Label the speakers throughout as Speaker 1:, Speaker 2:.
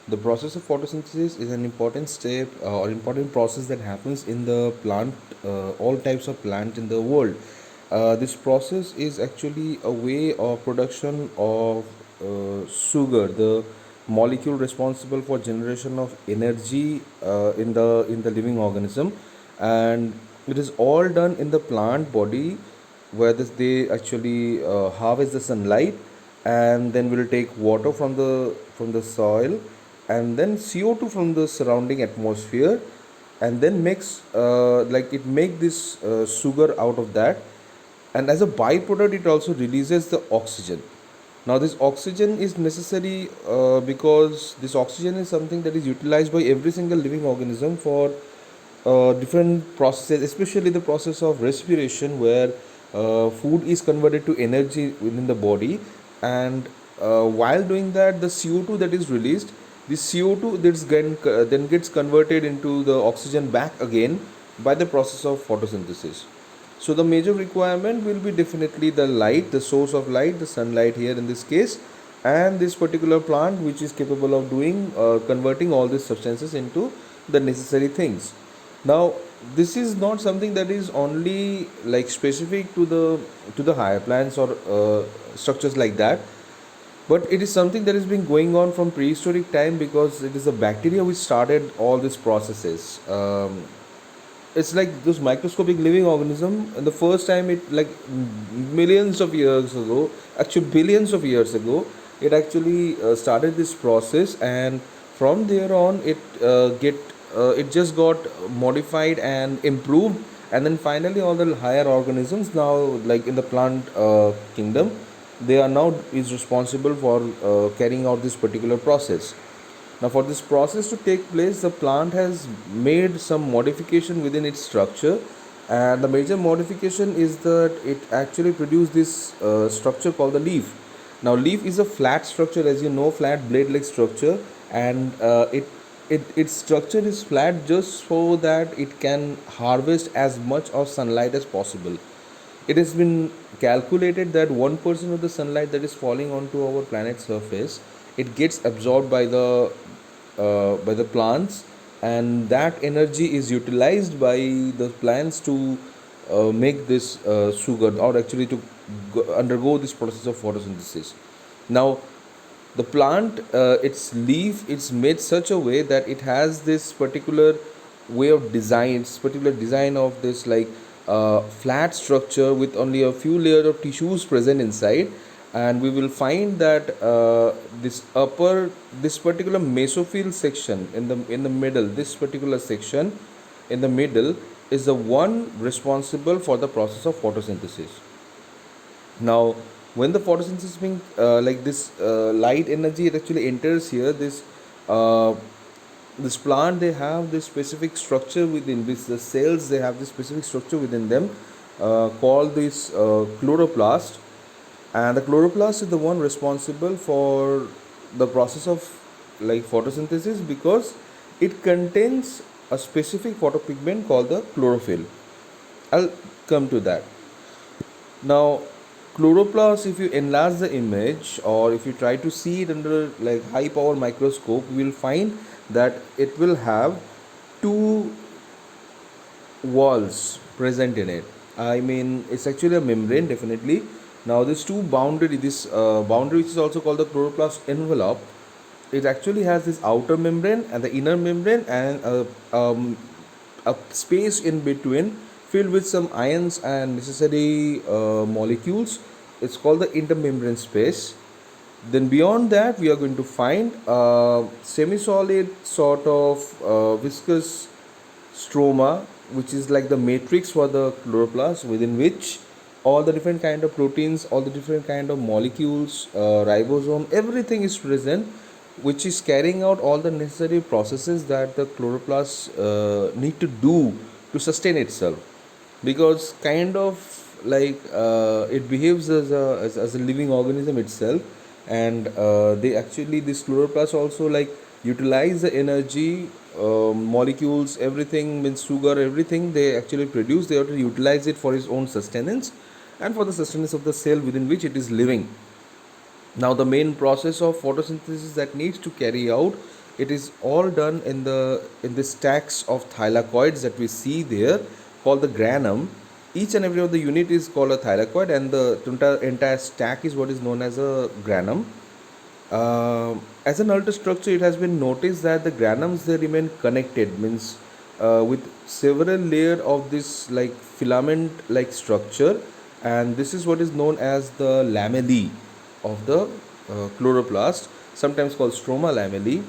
Speaker 1: The process of photosynthesis is an important step or important process that happens in the plant, all types of plant in the world. This process is actually a way of production of sugar, the molecule responsible for generation of energy in the living organism, and it is all done in the plant body, where they actually harvest the sunlight, and then will take water from the soil, and then CO2 from the surrounding atmosphere, and then makes like it make this sugar out of that, and as a byproduct it also releases the oxygen. Now this oxygen is necessary because this oxygen is something that is utilized by every single living organism for different processes, especially the process of respiration, where food is converted to energy within the body, and while doing that, the CO2 that is released, this CO2 then gets converted into the oxygen back again by the process of photosynthesis. So the major requirement will be definitely the light, the source of light, the sunlight here in this case, and this particular plant which is capable of doing converting all these substances into the necessary things. Now this is not something that is only like specific to the higher plants or structures like that, but it is something that has been going on from prehistoric time, because it is the bacteria which started all these processes. It's like those microscopic living organism, and the first time it like millions of years ago, actually billions of years ago, it actually started this process, and from there on it just got modified and improved, and then finally all the higher organisms now, like in the plant kingdom, they are now is responsible for carrying out this particular process. Now, for this process to take place, the plant has made some modification within its structure, and the major modification is that it actually produced this structure called the leaf. Now, leaf is a flat structure, as you know, flat blade-like structure, and its structure is flat just so that it can harvest as much of sunlight as possible. It has been calculated that 1% of the sunlight that is falling onto our planet's surface, it gets absorbed by the plants, and that energy is utilized by the plants to make this sugar, or actually to undergo this process of photosynthesis. Now the plant, its leaf, it's made such a way that it has this particular way of design, it's particular design of this like flat structure with only a few layers of tissues present inside, and we will find that this particular mesophyll section in the middle, this particular section in the middle is the one responsible for the process of photosynthesis. Now when the photosynthesis being like this light energy, it actually enters here, uh, this plant, they have this specific structure within this, the cells, they have this specific structure within them called this chloroplast, and the chloroplast is the one responsible for the process of like photosynthesis, because it contains a specific photopigment called the chlorophyll. I'll come to that. Now chloroplast, if you enlarge the image or if you try to see it under like high power microscope, you will find that it will have two walls present in it. I mean, it's actually a membrane, definitely. Now this two boundary, this boundary which is also called the chloroplast envelope, it actually has this outer membrane and the inner membrane, and a space in between filled with some ions and necessary molecules. It's called the intermembrane space. Then beyond that, we are going to find a semi-solid sort of viscous stroma, which is like the matrix for the chloroplast, within which all the different kind of proteins, all the different kind of molecules, ribosome, everything is present, which is carrying out all the necessary processes that the chloroplast need to do to sustain itself, because kind of like it behaves as a living organism itself, and they actually, this chloroplast also like utilize the energy, molecules, everything means sugar, everything they actually produce, they have to utilize it for its own sustenance and for the sustenance of the cell within which it is living. Now the main process of photosynthesis that needs to carry out It is all done in the stacks of thylakoids that we see there, called the granum. Each and every of the unit is called a thylakoid, and the entire stack is what is known as a granum. As an alter structure, it has been noticed that the granums, they remain connected, means with several layer of this like filament like structure, and this is what is known as the lamellae of the chloroplast, sometimes called stroma lamellae.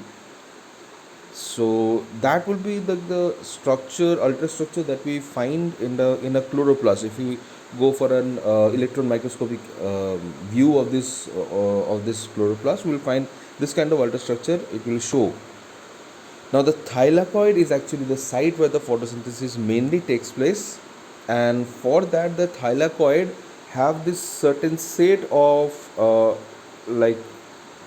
Speaker 1: So that will be the structure, ultrastructure that we find in a chloroplast. If we go for an electron microscopic view of this chloroplast, we will find this kind of ultrastructure it will show. Now the thylakoid is actually the site where the photosynthesis mainly takes place, and for that the thylakoid have this certain set of like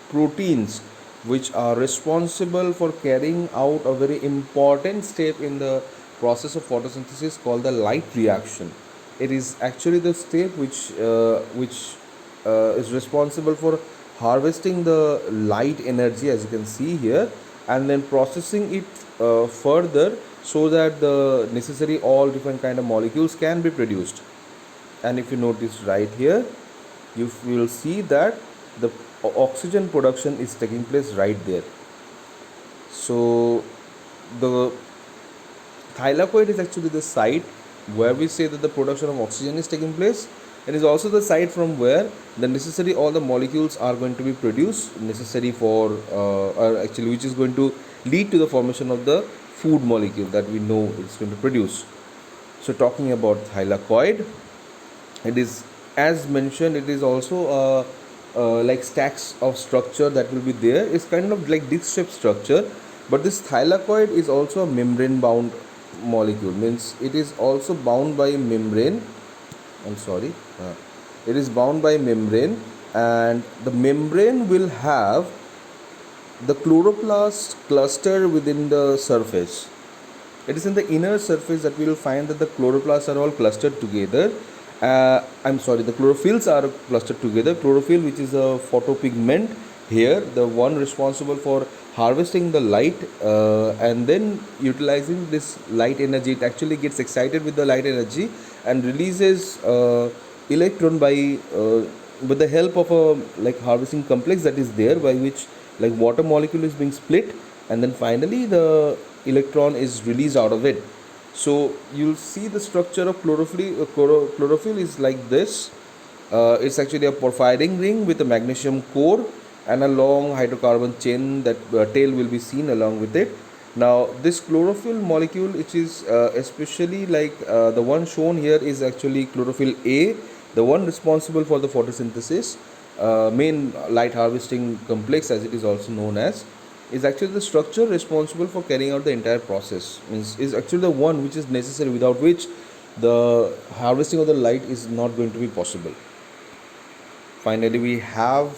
Speaker 1: proteins which are responsible for carrying out a very important step in the process of photosynthesis called the light reaction. It is actually the step which is responsible for harvesting the light energy, as you can see here, and then processing it further so that the necessary all different kind of molecules can be produced. And if you notice right here, you will see that the oxygen production is taking place right there. So the thylakoid is actually the site where we say that the production of oxygen is taking place. It is also the site from where the necessary all the molecules are going to be produced, necessary for or actually which is going to lead to the formation of the food molecule that we know it's going to produce. So talking about thylakoid, it is, as mentioned, it is also like stacks of structure that will be there. It's kind of like disc shaped structure, but this thylakoid is also a membrane bound molecule, means it is also bound by membrane. I'm sorry, it is bound by membrane, and the membrane will have the chloroplast cluster within the surface. It is in the inner surface that we will find that the chloroplasts are all clustered together. I'm sorry, the chlorophylls are clustered together. Chlorophyll, which is a photopigment here, the one responsible for harvesting the light and then utilizing this light energy. It actually gets excited with the light energy and releases electron by with the help of a like harvesting complex that is there, by which like water molecule is being split, and then finally the electron is released out of it. So you'll see the structure of chlorophyll is like this. It's actually a porphyrin ring with a magnesium core and a long hydrocarbon chain, that tail will be seen along with it. Now this chlorophyll molecule, which is especially like the one shown here, is actually chlorophyll A, the one responsible for the photosynthesis, main light harvesting complex as it is also known as, is actually the structure responsible for carrying out the entire process, means is actually the one which is necessary, without which the harvesting of the light is not going to be possible. Finally we have,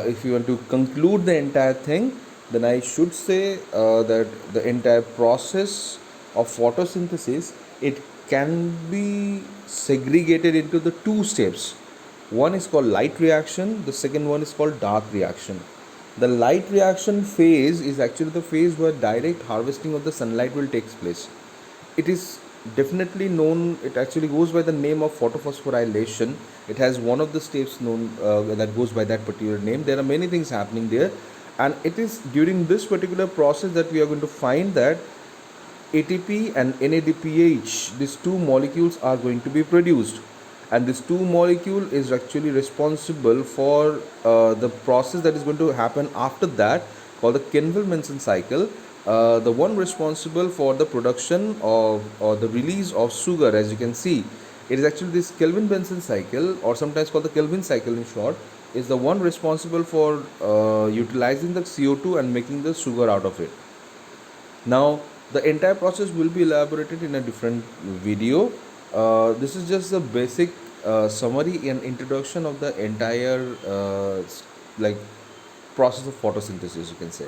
Speaker 1: if you want to conclude the entire thing, then I should say that the entire process of photosynthesis, it can be segregated into the two steps. One is called light reaction, the second one is called dark reaction. The light reaction phase is actually the phase where direct harvesting of the sunlight will take place. It is definitely known, it actually goes by the name of photophosphorylation. It has one of the steps known that goes by that particular name. There are many things happening there, and it is during this particular process that we are going to find that ATP and NADPH, these two molecules are going to be produced, and this two molecule is actually responsible for the process that is going to happen after that, called the Kenvil-Benson cycle, the one responsible for the production of or the release of sugar. As you can see, it is actually this Kelvin-Benson cycle, or sometimes called the Kelvin cycle in short, is the one responsible for utilizing the CO2 and making the sugar out of it. Now the entire process will be elaborated in a different video. This is just the basic summary and introduction of the entire like process of photosynthesis, you can say.